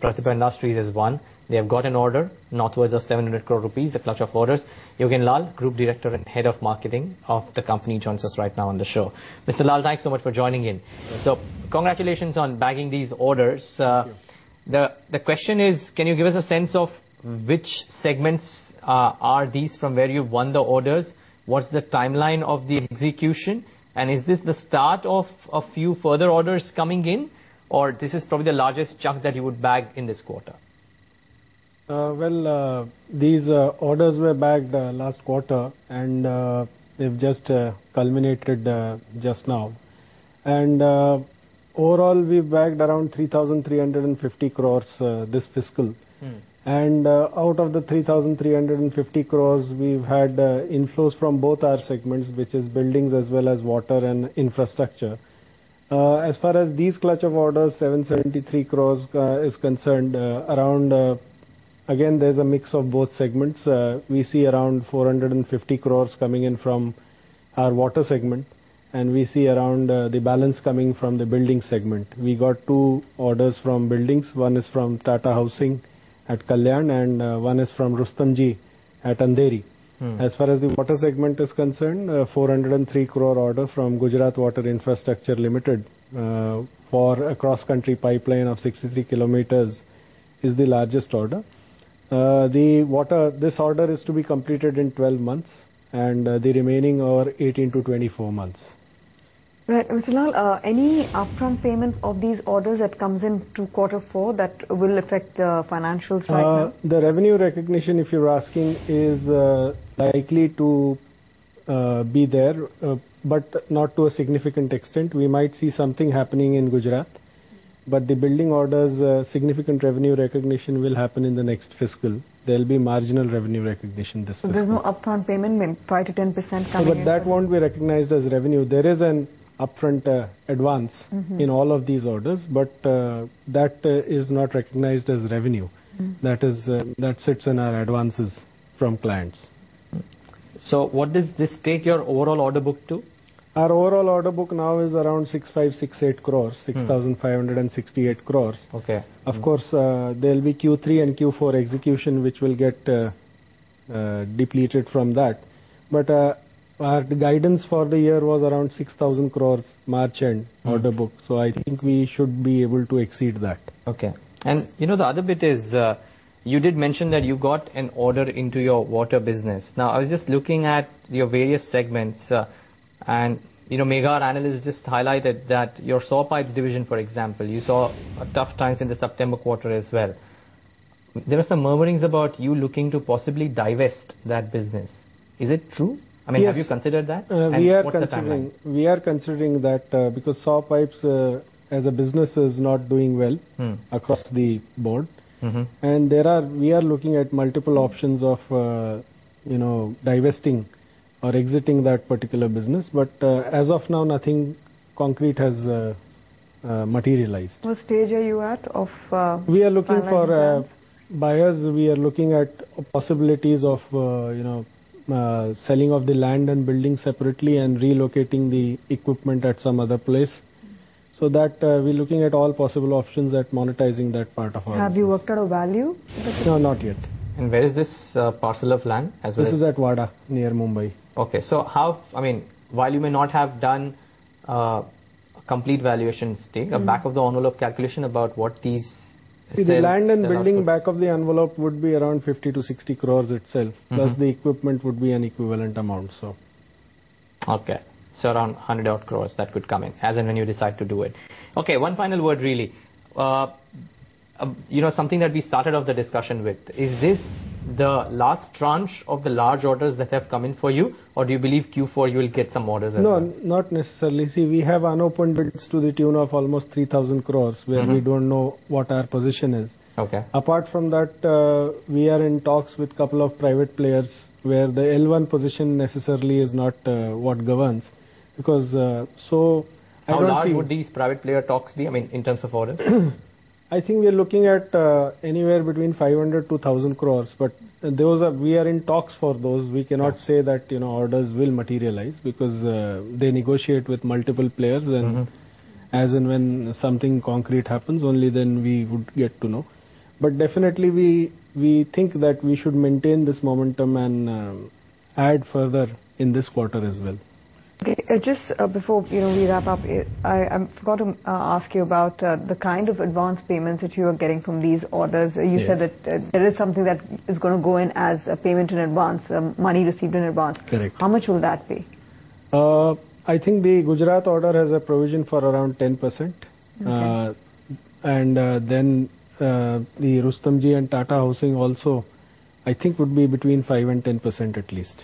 Pratibha Industries is one. They have got an order, northwards of 700 crore rupees, a clutch of orders. Yogen Lal, Group Director and Head of Marketing of the company, joins us right now on the show. Mr. Lal, thanks so much for joining in. So, congratulations on bagging these orders. The question is, can you give us a sense of which segments are these from where you've won the orders? What's the timeline of the execution? And is this the start of a few further orders coming in? Or this is probably the largest chunk that you would bag in this quarter? These orders were bagged last quarter, and they've just culminated just now. And overall, we've bagged around 3,350 crores this fiscal. And out of the 3,350 crores, we've had inflows from both our segments, which is buildings as well as water and infrastructure. As far as these clutch of orders, 773 crores is concerned, again, there's a mix of both segments. We see around 450 crores coming in from our water segment, and we see around the balance coming from the building segment. We got two orders from buildings. One is from Tata Housing at Kalyan, and one is from Rustamji at Andheri. As far as the water segment is concerned, 403 crore order from Gujarat Water Infrastructure Limited for a cross-country pipeline of 63 kilometers is the largest order. This order is to be completed in 12 months, and the remaining are 18 to 24 months. Right. Mr. Lal, any upfront payment of these orders that comes in to Q4 that will affect the financials right now? The revenue recognition, if you're asking, is likely to be there, but not to a significant extent. We might see something happening in Gujarat, but the building orders, significant revenue recognition will happen in the next fiscal. There will be marginal revenue recognition this fiscal. So there's no upfront payment, maybe 5 to 10% coming in? But that won't be recognized as revenue. There is an upfront advance in all of these orders, but that is not recognized as revenue. That sits in our advances from clients. So what does this take your overall order book to? Our overall order book now is around 6,568 crores, 6,568 crores. Okay. Of course, there will be Q3 and Q4 execution, which will get depleted from that. But our guidance for the year was around 6,000 crores March end order book. So I think we should be able to exceed that. Okay. And the other bit is, you did mention that you got an order into your water business. Now, I was just looking at your various segments, and Megha, our analyst, just highlighted that your saw pipes division, for example, you saw tough times in the September quarter as well. There are some murmurings about you looking to possibly divest that business. Is it true? I mean, yes. Have you considered that? We are considering that because saw pipes as a business is not doing well across the board, and we are looking at multiple options of divesting or exiting that particular business. But as of now, nothing concrete has materialized. What stage are you at of? We are looking for buyers. We are looking at possibilities of selling of the land and building separately and relocating the equipment at some other place. So that we're looking at all possible options at monetizing that part of our Have you worked out a value? No, not yet. And where is this parcel of land? This is at Wada, near Mumbai. Okay, so while you may not have done a complete valuation stake, a back of the envelope calculation about what these the land and building back of the envelope would be around 50 to 60 crores itself, plus the equipment would be an equivalent amount. So, okay, so around 100 odd crores that could come in as and when you decide to do it. Okay, one final word really. Something that we started off the discussion with. Is this the last tranche of the large orders that have come in for you, or do you believe Q4 you will get some orders as well? No, not necessarily. See, we have unopened bids to the tune of almost 3,000 crores where we don't know what our position is. Okay. Apart from that, we are in talks with a couple of private players where the L1 position necessarily is not what governs. Because how large would these private player talks be? I mean, in terms of orders? I think we are looking at anywhere between 500 to 1,000 crores, but we are in talks for those. We cannot say that orders will materialize because they negotiate with multiple players, and as and when something concrete happens, only then we would get to know. But definitely we think that we should maintain this momentum and add further in this quarter as well. Okay, just before we wrap up, I forgot to ask you about the kind of advance payments that you are getting from these orders. You Yes. said that there is something that is going to go in as a payment in advance, money received in advance. Correct. How much will that be? I think the Gujarat order has a provision for around 10%. Okay. And then the Rustomji and Tata Housing also, I think, would be between 5 and 10% at least.